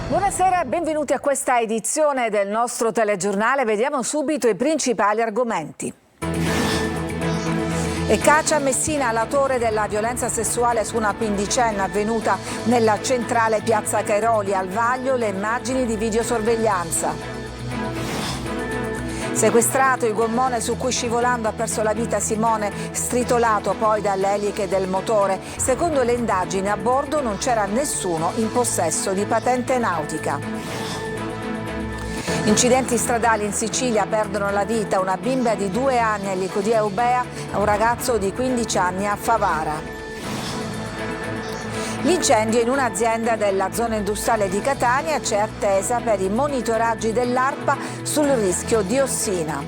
Buonasera, benvenuti a questa edizione del nostro telegiornale. Vediamo subito i principali argomenti. E caccia a Messina l'autore della violenza sessuale su una quindicenne avvenuta nella centrale Piazza Cairoli. Al vaglio le immagini di videosorveglianza. Sequestrato il gommone su cui scivolando ha perso la vita Simone, stritolato poi dalle eliche del motore. Secondo le indagini a bordo non c'era nessuno in possesso di patente nautica. Incidenti stradali in Sicilia, perdono la vita una bimba di 2 anni a Licodia Eubea e un ragazzo di 15 anni a Favara. L'incendio in un'azienda della zona industriale di Catania, c'è attesa per i monitoraggi dell'ARPA sul rischio diossina.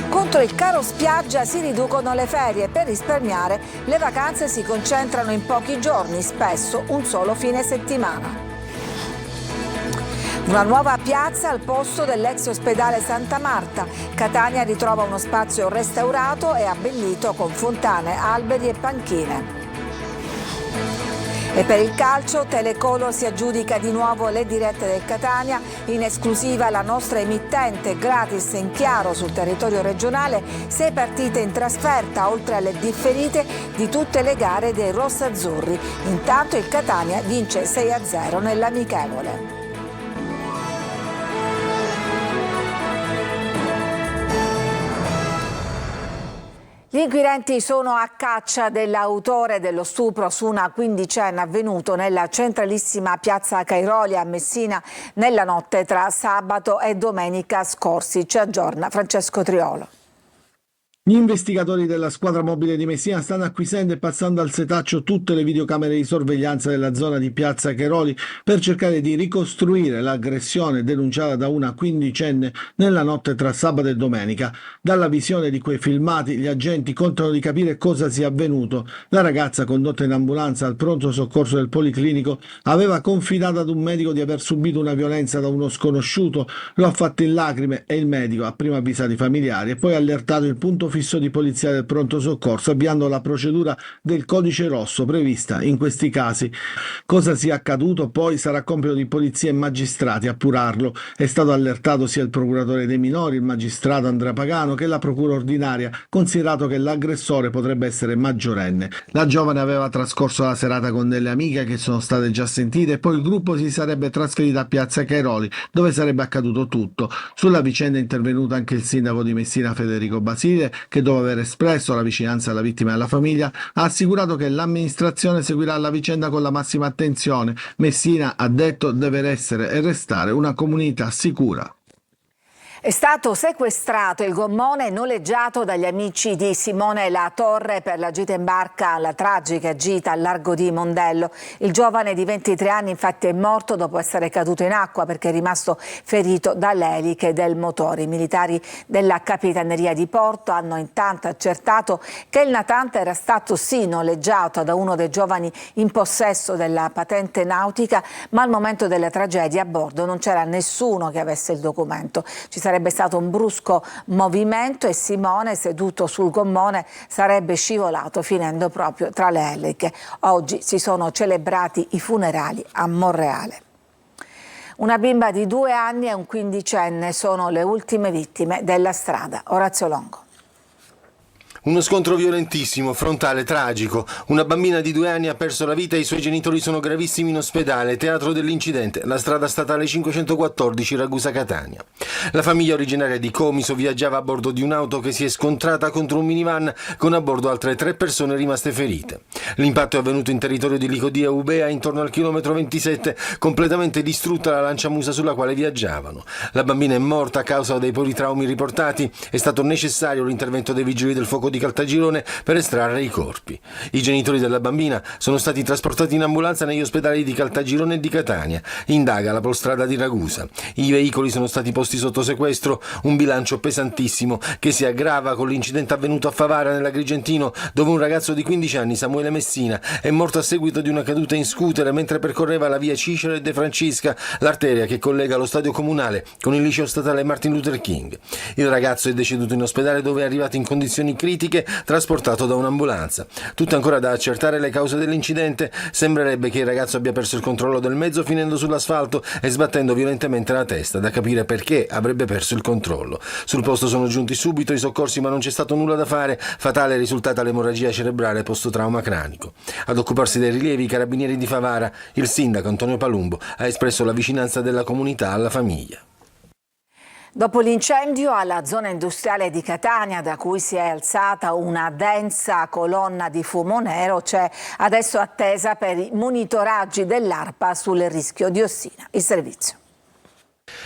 Contro il caro spiaggia si riducono le ferie, per risparmiare le vacanze si concentrano in pochi giorni, spesso un solo fine settimana. Una nuova piazza al posto dell'ex ospedale Santa Marta. Catania ritrova uno spazio restaurato e abbellito con fontane, alberi e panchine. E per il calcio, Telecolor si aggiudica di nuovo le dirette del Catania, in esclusiva la nostra emittente, gratis in chiaro sul territorio regionale, 6 partite in trasferta, oltre alle differite di tutte le gare dei rossazzurri. Intanto il Catania vince 6-0 nell'amichevole. Gli inquirenti sono a caccia dell'autore dello stupro su una quindicenne avvenuto nella centralissima piazza Cairoli a Messina nella notte tra sabato e domenica scorsi. Ci aggiorna Francesco Triolo. Gli investigatori della squadra mobile di Messina stanno acquisendo e passando al setaccio tutte le videocamere di sorveglianza della zona di Piazza Cairoli per cercare di ricostruire l'aggressione denunciata da una quindicenne nella notte tra sabato e domenica. Dalla visione di quei filmati gli agenti contano di capire cosa sia avvenuto. La ragazza, condotta in ambulanza al pronto soccorso del Policlinico, aveva confidato ad un medico di aver subito una violenza da uno sconosciuto, lo ha fatto in lacrime e il medico ha prima avvisato i familiari e poi allertato il punto fisso di polizia del pronto soccorso, avviando la procedura del codice rosso prevista in questi casi. Cosa sia accaduto poi sarà compito di polizia e magistrati appurarlo. È stato allertato sia il procuratore dei minori, il magistrato Andrea Pagano, che la procura ordinaria, considerato che l'aggressore potrebbe essere maggiorenne. La giovane aveva trascorso la serata con delle amiche che sono state già sentite e poi il gruppo si sarebbe trasferito a Piazza Cairoli, dove sarebbe accaduto tutto. Sulla vicenda è intervenuto anche il sindaco di Messina Federico Basile, che dopo aver espresso la vicinanza alla vittima e alla famiglia ha assicurato che l'amministrazione seguirà la vicenda con la massima attenzione. Messina, ha detto, deve essere e restare una comunità sicura. È stato sequestrato il gommone noleggiato dagli amici di Simone La Torre per la gita in barca, la tragica gita al largo di Mondello. Il giovane di 23 anni infatti è morto dopo essere caduto in acqua perché è rimasto ferito dalle eliche del motore. I militari della Capitaneria di Porto hanno intanto accertato che il natante era stato sì noleggiato da uno dei giovani in possesso della patente nautica, ma al momento della tragedia a bordo non c'era nessuno che avesse il documento. Ci sarebbe stato un brusco movimento e Simone, seduto sul gommone, sarebbe scivolato finendo proprio tra le eliche. Oggi si sono celebrati i funerali a Monreale. Una bimba di 2 anni e un quindicenne sono le ultime vittime della strada. Orazio Longo. Uno scontro violentissimo, frontale, tragico. Una bambina di 2 anni ha perso la vita e i suoi genitori sono gravissimi in ospedale. Teatro dell'incidente, la strada statale 514 Ragusa-Catania. La famiglia originaria di Comiso viaggiava a bordo di un'auto che si è scontrata contro un minivan con a bordo altre 3 persone rimaste ferite. L'impatto è avvenuto in territorio di Licodia Eubea intorno al chilometro 27, completamente distrutta la lanciamusa sulla quale viaggiavano. La bambina è morta a causa dei politraumi riportati. È stato necessario l'intervento dei vigili del fuoco di Caltagirone per estrarre i corpi. I genitori della bambina sono stati trasportati in ambulanza negli ospedali di Caltagirone e di Catania. Indaga la Polstrada di Ragusa. I veicoli sono stati posti sotto sequestro, un bilancio pesantissimo che si aggrava con l'incidente avvenuto a Favara nell'Agrigentino, dove un ragazzo di 15 anni, Samuele Messina, è morto a seguito di una caduta in scooter mentre percorreva la via Cicero e De Francisca, l'arteria che collega lo stadio comunale con il liceo statale Martin Luther King. Il ragazzo è deceduto in ospedale dove è arrivato in condizioni critiche critiche, trasportato da un'ambulanza. Tutte ancora da accertare le cause dell'incidente. Sembrerebbe che il ragazzo abbia perso il controllo del mezzo finendo sull'asfalto e sbattendo violentemente la testa, da capire perché avrebbe perso il controllo. Sul posto sono giunti subito i soccorsi, ma non c'è stato nulla da fare. Fatale è risultata l'emorragia cerebrale post-trauma cranico. Ad occuparsi dei rilievi i carabinieri di Favara. Il sindaco Antonio Palumbo ha espresso la vicinanza della comunità alla famiglia. Dopo l'incendio alla zona industriale di Catania, da cui si è alzata una densa colonna di fumo nero, c'è adesso attesa per i monitoraggi dell'ARPA sul rischio diossina. Il servizio.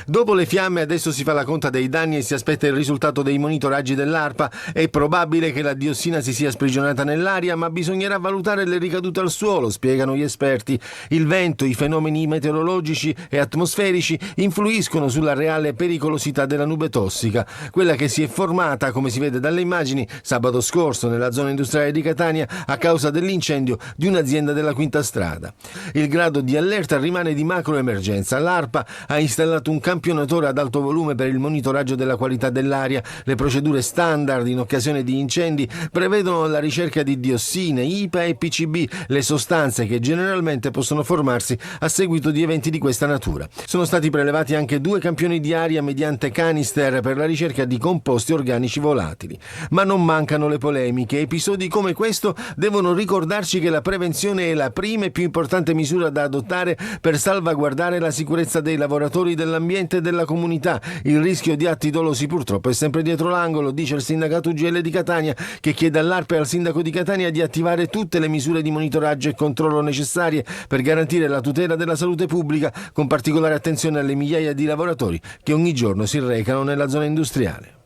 Dopo le fiamme adesso si fa la conta dei danni e si aspetta il risultato dei monitoraggi dell'ARPA. È probabile che la diossina si sia sprigionata nell'aria, ma bisognerà valutare le ricadute al suolo, spiegano gli esperti. Il vento, i fenomeni meteorologici e atmosferici influiscono sulla reale pericolosità della nube tossica, quella che si è formata, come si vede dalle immagini, sabato scorso nella zona industriale di Catania a causa dell'incendio di un'azienda della Quinta Strada. Il grado di allerta rimane di macroemergenza. L'ARPA ha installato un campionatore ad alto volume per il monitoraggio della qualità dell'aria. Le procedure standard in occasione di incendi prevedono la ricerca di diossine, IPA e PCB, le sostanze che generalmente possono formarsi a seguito di eventi di questa natura. Sono stati prelevati anche 2 campioni di aria mediante canister per la ricerca di composti organici volatili. Ma non mancano le polemiche. Episodi come questo devono ricordarci che la prevenzione è la prima e più importante misura da adottare per salvaguardare la sicurezza dei lavoratori dell'ambiente e della comunità. Il rischio di atti dolosi purtroppo è sempre dietro l'angolo, dice il sindacato UGL di Catania, che chiede all'ARPA e al sindaco di Catania di attivare tutte le misure di monitoraggio e controllo necessarie per garantire la tutela della salute pubblica, con particolare attenzione alle migliaia di lavoratori che ogni giorno si recano nella zona industriale.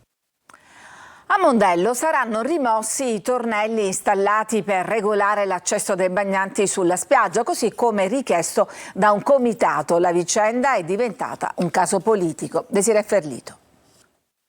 A Mondello saranno rimossi i tornelli installati per regolare l'accesso dei bagnanti sulla spiaggia, così come richiesto da un comitato. La vicenda è diventata un caso politico. Desiree Ferlito.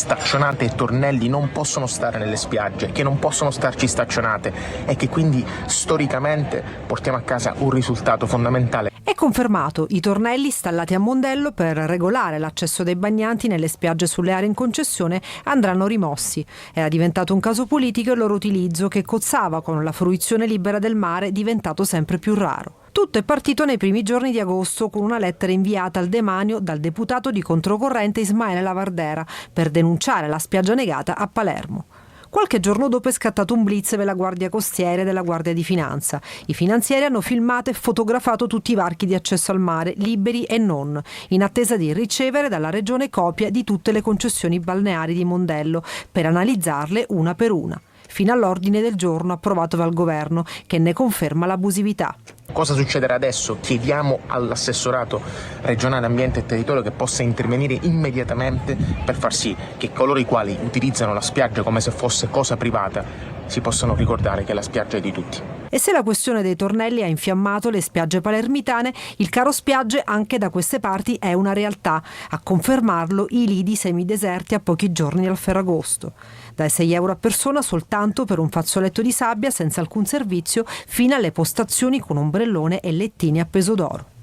Staccionate e tornelli non possono stare nelle spiagge, che non possono starci staccionate e che quindi storicamente portiamo a casa un risultato fondamentale. È confermato, i tornelli installati a Mondello per regolare l'accesso dei bagnanti nelle spiagge sulle aree in concessione andranno rimossi. Era diventato un caso politico il loro utilizzo, che cozzava con la fruizione libera del mare, diventato sempre più raro. Tutto è partito nei primi giorni di agosto con una lettera inviata al demanio dal deputato di controcorrente Ismaele Lavardera per denunciare la spiaggia negata a Palermo. Qualche giorno dopo è scattato un blitz della Guardia Costiera e della Guardia di Finanza. I finanzieri hanno filmato e fotografato tutti i varchi di accesso al mare, liberi e non, in attesa di ricevere dalla Regione copia di tutte le concessioni balneari di Mondello per analizzarle una per una, fino all'ordine del giorno approvato dal governo, che ne conferma l'abusività. Cosa succederà adesso? Chiediamo all'assessorato regionale ambiente e territorio che possa intervenire immediatamente per far sì che coloro i quali utilizzano la spiaggia come se fosse cosa privata si possano ricordare che la spiaggia è di tutti. E se la questione dei tornelli ha infiammato le spiagge palermitane, il caro spiagge anche da queste parti è una realtà. A confermarlo i lidi semideserti a pochi giorni dal Ferragosto. Dai 6 euro a persona soltanto per un fazzoletto di sabbia senza alcun servizio, fino alle postazioni con ombrellone e lettini a peso d'oro.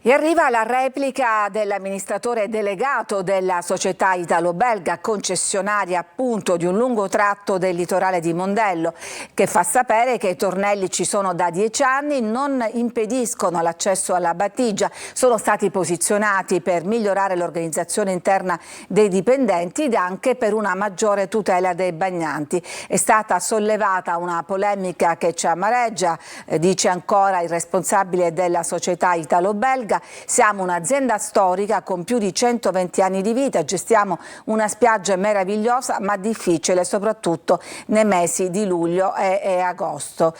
E arriva la replica dell'amministratore delegato della società italo-belga, concessionaria appunto di un lungo tratto del litorale di Mondello, che fa sapere che i tornelli ci sono da 10 anni, non impediscono l'accesso alla battigia, sono stati posizionati per migliorare l'organizzazione interna dei dipendenti ed anche per una maggiore tutela dei bagnanti. È stata sollevata una polemica che ci amareggia, dice ancora il responsabile della società italo-belga. Siamo un'azienda storica con più di 120 anni di vita, gestiamo una spiaggia meravigliosa ma difficile soprattutto nei mesi di luglio e agosto.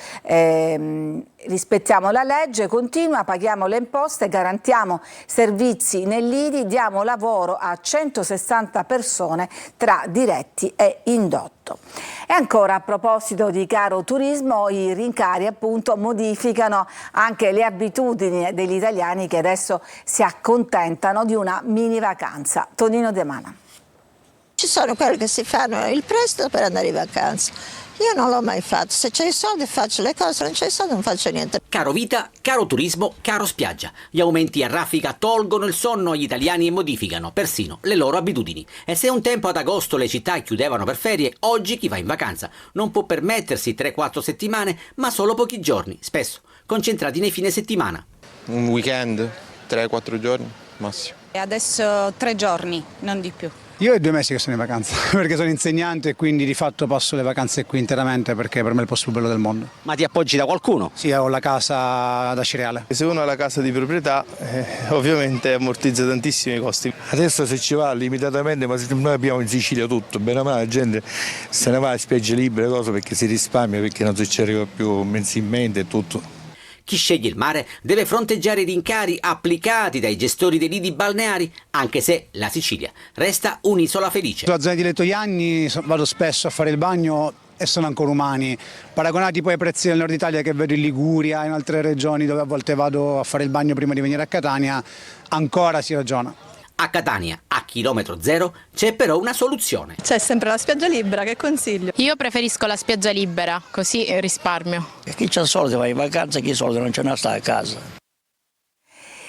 Rispettiamo la legge, continua, paghiamo le imposte, garantiamo servizi nei lidi, diamo lavoro a 160 persone tra diretti e indotto. E ancora a proposito di caro turismo, i rincari appunto modificano anche le abitudini degli italiani che adesso si accontentano di una mini vacanza. Tonino De Mana. Ci sono quelli che si fanno il prestito per andare in vacanza Io non l'ho mai fatto, se c'è i soldi faccio le cose, se non c'è i soldi non faccio niente. Caro vita, caro turismo, caro spiaggia. Gli aumenti a raffica tolgono il sonno agli italiani e modificano persino le loro abitudini. E se un tempo ad agosto le città chiudevano per ferie, oggi chi va in vacanza non può permettersi 3-4 settimane, ma solo pochi giorni, spesso concentrati nei fine settimana. Un weekend, 3-4 giorni massimo. E adesso 3 giorni, non di più. Io è 2 mesi che sono in vacanza, perché sono insegnante e quindi di fatto passo le vacanze qui interamente perché per me è il posto più bello del mondo. Ma ti appoggi da qualcuno? Sì, ho la casa da Cireale. Se uno ha la casa di proprietà, ovviamente ammortizza tantissimi costi. Adesso se ci va limitatamente, ma noi abbiamo in Sicilia tutto, bene o male la gente se ne va a spiagge libere, cose perché si risparmia, perché non si ci arriva più mensilmente e tutto. Chi sceglie il mare deve fronteggiare i rincari applicati dai gestori dei lidi balneari, anche se la Sicilia resta un'isola felice. Sulla zona di Lettoianni vado spesso a fare il bagno e sono ancora umani. Paragonati poi ai prezzi del nord Italia che vedo in Liguria, in altre regioni dove a volte vado a fare il bagno prima di venire a Catania, ancora si ragiona. A Catania, a chilometro zero, c'è però una soluzione. C'è sempre la spiaggia libera, che consiglio? Io preferisco la spiaggia libera, così risparmio. E chi c'ha soldi va in vacanza, chi ha soldi non ce ne sta a casa.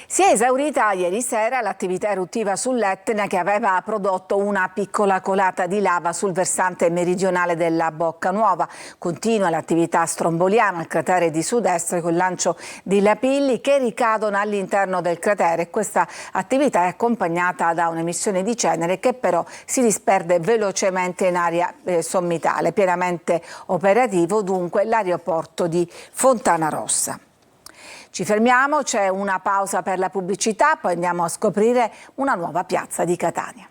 Si è esaurita ieri sera l'attività eruttiva sull'Etna che aveva prodotto una piccola colata di lava sul versante meridionale della Bocca Nuova. Continua l'attività stromboliana al cratere di sud-est con il lancio di lapilli che ricadono all'interno del cratere. Questa attività è accompagnata da un'emissione di cenere che però si disperde velocemente in aria sommitale. Pienamente operativo dunque l'aeroporto di Fontanarossa. Ci fermiamo, c'è una pausa per la pubblicità, poi andiamo a scoprire una nuova piazza di Catania.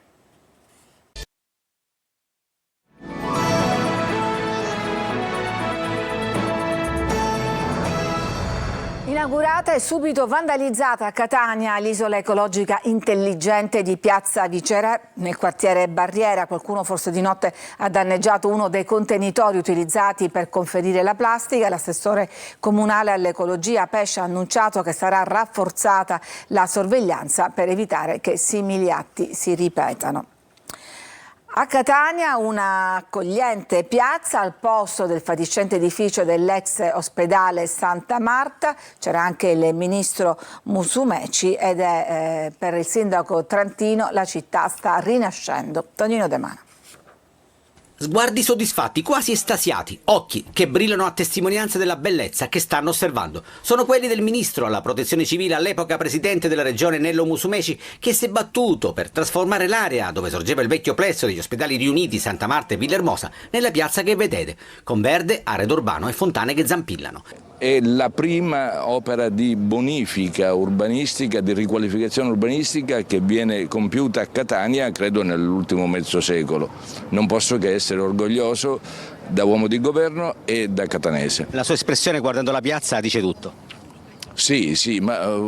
Inaugurata e subito vandalizzata a Catania l'isola ecologica intelligente di Piazza Vicera nel quartiere Barriera. Qualcuno forse di notte ha danneggiato uno dei contenitori utilizzati per conferire la plastica. L'assessore comunale all'ecologia Pesce ha annunciato che sarà rafforzata la sorveglianza per evitare che simili atti si ripetano. A Catania una accogliente piazza al posto del fatiscente edificio dell'ex ospedale Santa Marta. C'era anche il ministro Musumeci ed è per il sindaco trentino la città sta rinascendo. Tonino De Mana. Sguardi soddisfatti, quasi estasiati, occhi che brillano a testimonianza della bellezza che stanno osservando. Sono quelli del ministro alla protezione civile, all'epoca presidente della regione Nello Musumeci, che si è battuto per trasformare l'area dove sorgeva il vecchio plesso degli ospedali riuniti Santa Marta e Villahermosa nella piazza che vedete, con verde, arredo urbano e fontane che zampillano. È la prima opera di bonifica urbanistica, di riqualificazione urbanistica che viene compiuta a Catania, credo nell'ultimo mezzo secolo. Non posso che essere orgoglioso da uomo di governo e da catanese. La sua espressione guardando la piazza dice tutto. Sì, ma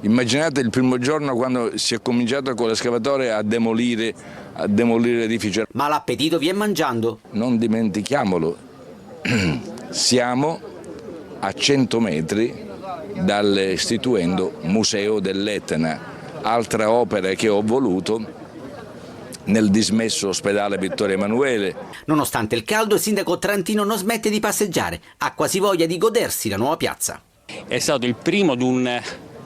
immaginate il primo giorno quando si è cominciato con l'escavatore a demolire l'edificio. Ma l'appetito vi è mangiando? Non dimentichiamolo, siamo a 100 metri dall'istituendo Museo dell'Etna, altra opera che ho voluto nel dismesso ospedale Vittorio Emanuele. Nonostante il caldo, il sindaco trentino non smette di passeggiare, ha quasi voglia di godersi la nuova piazza. È stato il primo di un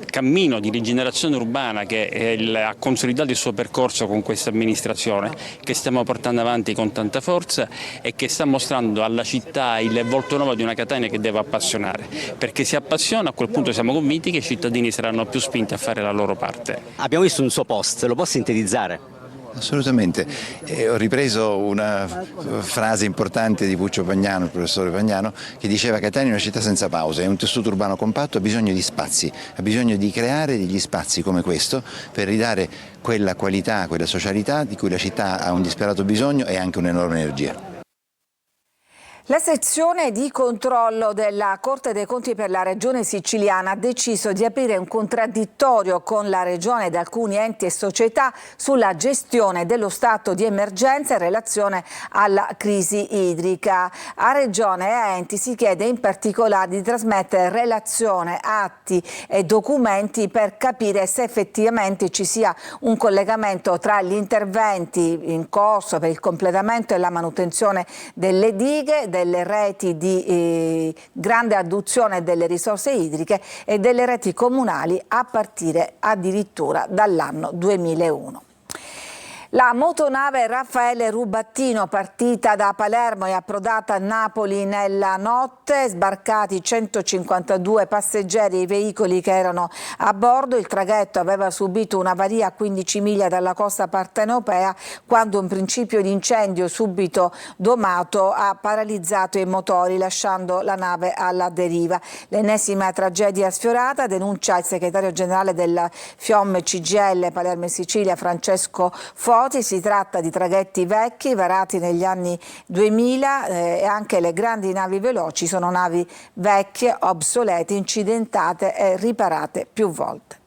cammino di rigenerazione urbana che ha consolidato il suo percorso con questa amministrazione, che stiamo portando avanti con tanta forza e che sta mostrando alla città il volto nuovo di una Catania che deve appassionare, perché se appassiona a quel punto siamo convinti che i cittadini saranno più spinti a fare la loro parte. Abbiamo visto un suo post, lo può sintetizzare? Assolutamente, ho ripreso una frase importante di Puccio Pagnano, il professore Pagnano, che diceva che Catania è una città senza pause, è un tessuto urbano compatto, ha bisogno di spazi, ha bisogno di creare degli spazi come questo per ridare quella qualità, quella socialità di cui la città ha un disperato bisogno e anche un'enorme energia. La sezione di controllo della Corte dei Conti per la Regione Siciliana ha deciso di aprire un contraddittorio con la Regione ed alcuni enti e società sulla gestione dello stato di emergenza in relazione alla crisi idrica. A Regione e a enti si chiede in particolare di trasmettere relazione, atti e documenti per capire se effettivamente ci sia un collegamento tra gli interventi in corso per il completamento e la manutenzione delle dighe, delle reti di grande adduzione delle risorse idriche e delle reti comunali a partire addirittura dall'anno 2001. La motonave Raffaele Rubattino, partita da Palermo e approdata a Napoli nella notte, sbarcati 152 passeggeri e veicoli che erano a bordo. Il traghetto aveva subito un'avaria a 15 miglia dalla costa partenopea quando un principio di incendio subito domato ha paralizzato i motori lasciando la nave alla deriva. L'ennesima tragedia sfiorata, denuncia il segretario generale del FIOM CGIL Palermo e Sicilia Francesco Foti. Si tratta di traghetti vecchi varati negli anni 2000 e anche le grandi navi veloci sono navi vecchie, obsolete, incidentate e riparate più volte.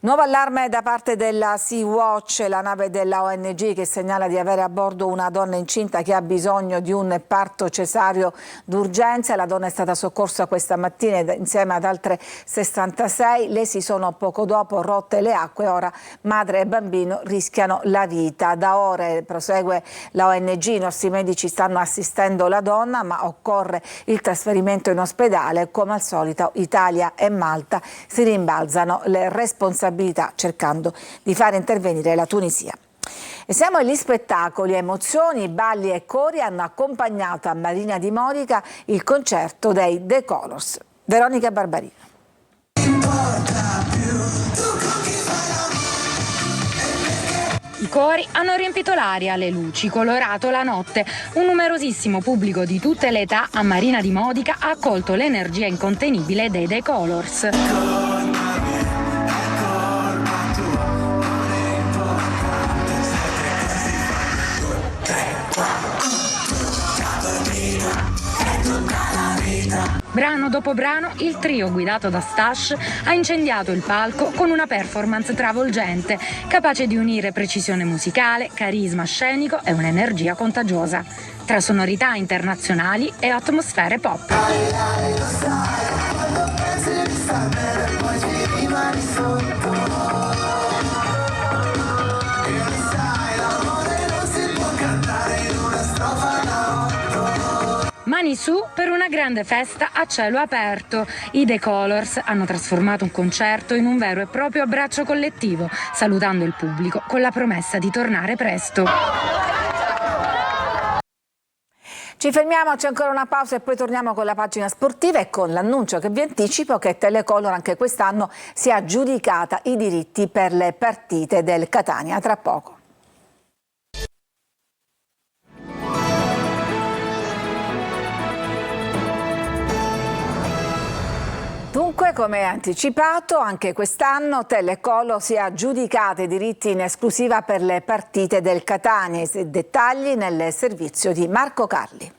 Nuovo allarme da parte della Sea-Watch, la nave della ONG che segnala di avere a bordo una donna incinta che ha bisogno di un parto cesareo d'urgenza. La donna è stata soccorsa questa mattina insieme ad altre 66. Le si sono poco dopo rotte le acque, ora madre e bambino rischiano la vita. Da ore, prosegue la ONG, i nostri medici stanno assistendo la donna, ma occorre il trasferimento in ospedale. Come al solito Italia e Malta si rimbalzano le responsabilità cercando di fare intervenire la Tunisia. E siamo agli spettacoli, emozioni, balli e cori hanno accompagnato a Marina di Modica il concerto dei The Colors. Veronica Barbarino. I cori hanno riempito l'aria, le luci, colorato la notte. Un numerosissimo pubblico di tutte le età a Marina di Modica ha accolto l'energia incontenibile dei The Colors. Brano dopo brano, il trio guidato da Stash ha incendiato il palco con una performance travolgente, capace di unire precisione musicale, carisma scenico e un'energia contagiosa, tra sonorità internazionali e atmosfere pop. Mani su per una grande festa a cielo aperto. I The Colors hanno trasformato un concerto in un vero e proprio abbraccio collettivo, salutando il pubblico con la promessa di tornare presto. Ci fermiamo, c'è ancora una pausa e poi torniamo con la pagina sportiva e con l'annuncio che vi anticipo che Telecolor anche quest'anno si è aggiudicata i diritti per le partite del Catania. Tra poco. Dunque, come anticipato, anche quest'anno Telecolor si è aggiudicata i diritti in esclusiva per le partite del Catania. Dettagli nel servizio di Marco Carli.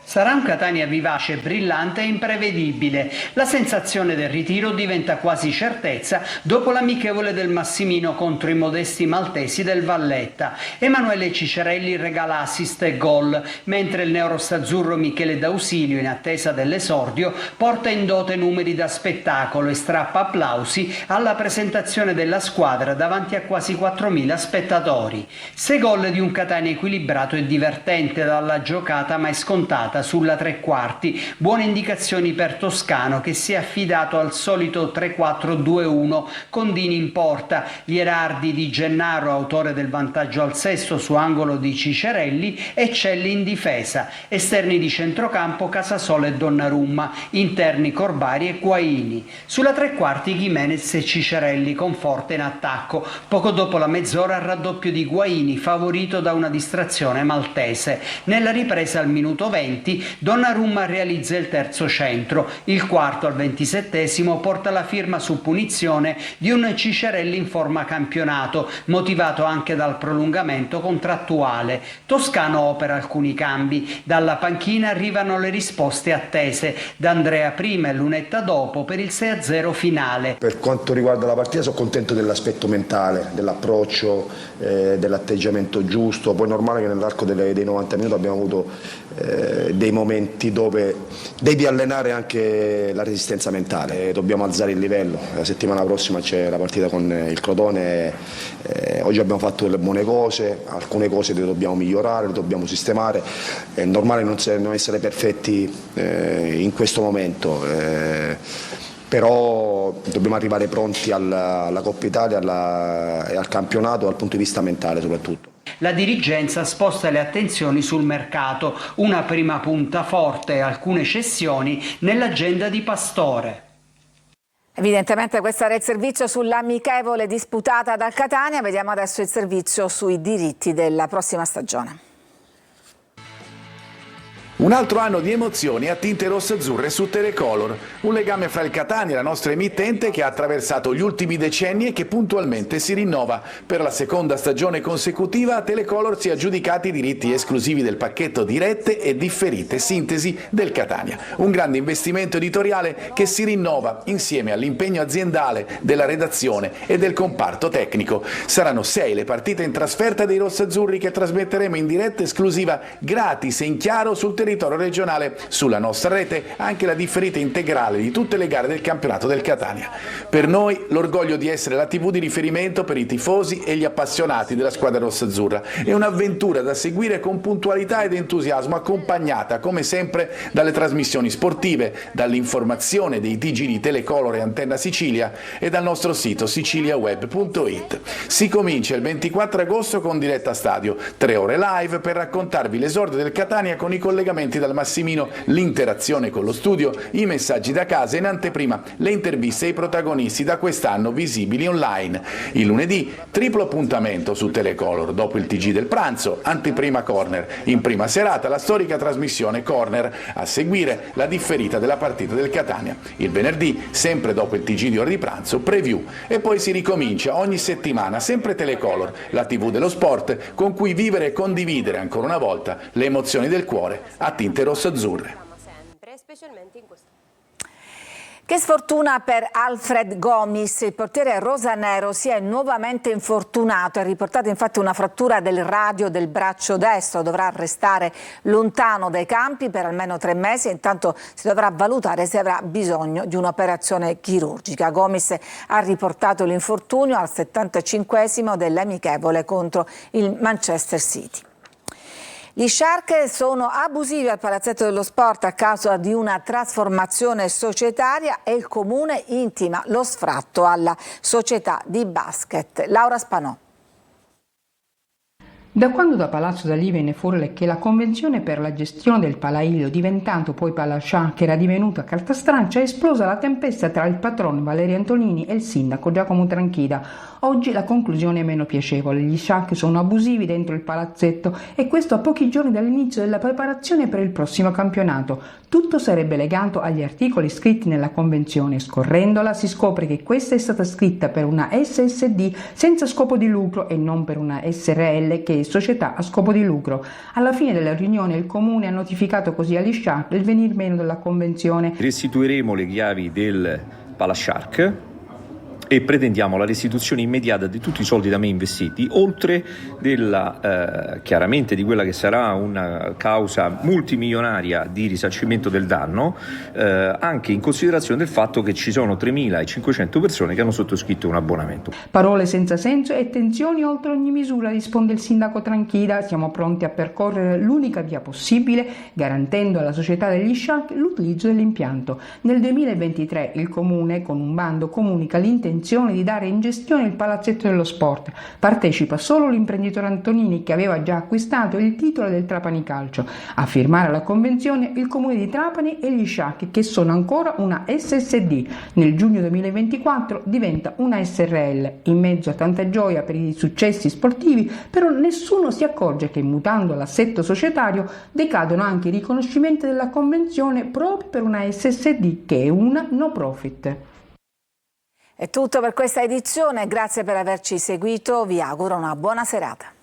Sarà un Catania vivace, brillante e imprevedibile. La sensazione del ritiro diventa quasi certezza dopo l'amichevole del Massimino contro i modesti maltesi del Valletta. Emanuele Cicerelli regala assist e gol, mentre il neorostazzurro Michele D'Ausilio, in attesa dell'esordio, porta in dote numeri da spettacolo e strappa applausi alla presentazione della squadra davanti a quasi 4.000 spettatori. 6 gol di un Catania equilibrato e divertente dalla giocata mai scontata sulla tre quarti, buone indicazioni per Toscano che si è affidato al solito 3-4-2-1 con Dini in porta, Lierardi di Gennaro, autore del vantaggio al sesto su angolo di Cicerelli, e Celli in difesa, esterni di centrocampo Casasola e Donnarumma, interni Corbari e Guaini. Sulla tre quarti Gimenez e Cicerelli con Forte in attacco, poco dopo la mezz'ora il raddoppio di Guaini favorito da una distrazione maltese. Nella ripresa al minuto 20 20, Donnarumma realizza il terzo centro, il quarto al 27esimo porta la firma su punizione di un Cicerelli in forma campionato, motivato anche dal prolungamento contrattuale. Toscano opera alcuni cambi, dalla panchina arrivano le risposte attese, D'Andrea prima e Lunetta dopo per il 6-0 finale. Per quanto riguarda la partita sono contento dell'aspetto mentale, dell'approccio, dell'atteggiamento giusto. Poi è normale che nell'arco dei 90 minuti abbiamo avuto dei momenti dove devi allenare anche la resistenza mentale, dobbiamo alzare il livello. La settimana prossima c'è la partita con il Crotone, oggi abbiamo fatto delle buone cose, alcune cose le dobbiamo migliorare, le dobbiamo sistemare. È normale non essere perfetti in questo momento, però dobbiamo arrivare pronti alla Coppa Italia e al campionato dal punto di vista mentale soprattutto. La dirigenza sposta le attenzioni sul mercato, una prima punta forte e alcune cessioni nell'agenda di Pastore. Evidentemente questo era il servizio sull'amichevole disputata dal Catania, vediamo adesso il servizio sui diritti della prossima stagione. Un altro anno di emozioni a tinte rosse-azzurre su Telecolor, un legame fra il Catania e la nostra emittente che ha attraversato gli ultimi decenni e che puntualmente si rinnova. Per la seconda stagione consecutiva Telecolor si è aggiudicati i diritti esclusivi del pacchetto dirette e differite sintesi del Catania. Un grande investimento editoriale che si rinnova insieme all'impegno aziendale della redazione e del comparto tecnico. Saranno 6 le partite in trasferta dei rosso-azzurri che trasmetteremo in diretta esclusiva gratis e in chiaro sul territorio regionale. Sulla nostra rete anche la differita integrale di tutte le gare del campionato del Catania. Per noi l'orgoglio di essere la TV di riferimento per i tifosi e gli appassionati della squadra rossa-azzurra. È un'avventura da seguire con puntualità ed entusiasmo, accompagnata come sempre dalle trasmissioni sportive, dall'informazione dei TG di Telecolor e Antenna Sicilia e dal nostro sito siciliaweb.it. Si comincia il 24 agosto con diretta stadio, 3 ore live per raccontarvi l'esordio del Catania con i collegamenti dal Massimino, l'interazione con lo studio, i messaggi da casa e in anteprima le interviste ai protagonisti da quest'anno visibili online. Il lunedì triplo appuntamento su Telecolor, dopo il TG del pranzo, anteprima corner, in prima serata la storica trasmissione corner, a seguire la differita della partita del Catania. Il venerdì, sempre dopo il TG di ora di pranzo, preview e poi si ricomincia ogni settimana, sempre Telecolor, la TV dello sport con cui vivere e condividere ancora una volta le emozioni del cuore a tinte rosso-azzurre. Che sfortuna per Alfred Gomis, il portiere rosanero si è nuovamente infortunato, ha riportato infatti una frattura del radio del braccio destro, dovrà restare lontano dai campi per almeno 3 mesi e intanto si dovrà valutare se avrà bisogno di un'operazione chirurgica. Gomis ha riportato l'infortunio al 75esimo dell'amichevole contro il Manchester City. Gli Shark sono abusivi al Palazzetto dello Sport a causa di una trasformazione societaria e il Comune intima lo sfratto alla società di basket. Laura Spanò. Da quando da Palazzo Dalì venne fuori che la convenzione per la gestione del Palailio, diventato poi Palascià, che era divenuta carta straccia, è esplosa la tempesta tra il patrono Valerio Antonini e il sindaco Giacomo Tranchida. Oggi la conclusione è meno piacevole. Gli Shark sono abusivi dentro il palazzetto e questo a pochi giorni dall'inizio della preparazione per il prossimo campionato. Tutto sarebbe legato agli articoli scritti nella convenzione. Scorrendola si scopre che questa è stata scritta per una SSD senza scopo di lucro e non per una SRL che è società a scopo di lucro. Alla fine della riunione il Comune ha notificato così agli Shark il venir meno della convenzione. Restituiremo le chiavi del Palasciark e pretendiamo la restituzione immediata di tutti i soldi da me investiti, oltre chiaramente di quella che sarà una causa multimilionaria di risarcimento del danno, anche in considerazione del fatto che ci sono 3.500 persone che hanno sottoscritto un abbonamento. Parole senza senso e tensioni oltre ogni misura, risponde il sindaco Tranchida. Siamo pronti a percorrere l'unica via possibile, garantendo alla società degli Shark l'utilizzo dell'impianto. Nel 2023 il Comune, con un bando, comunica l'intenzione intenzione di dare in gestione il palazzetto dello sport. Partecipa solo l'imprenditore Antonini, che aveva già acquistato il titolo del Trapani Calcio. A firmare la convenzione il comune di Trapani e gli Sciacchi, che sono ancora una SSD. Nel giugno 2024 diventa una SRL. In mezzo a tanta gioia per i successi sportivi, però nessuno si accorge che, mutando l'assetto societario, decadono anche i riconoscimenti della convenzione proprio per una SSD, che è una no profit. È tutto per questa edizione, grazie per averci seguito, vi auguro una buona serata.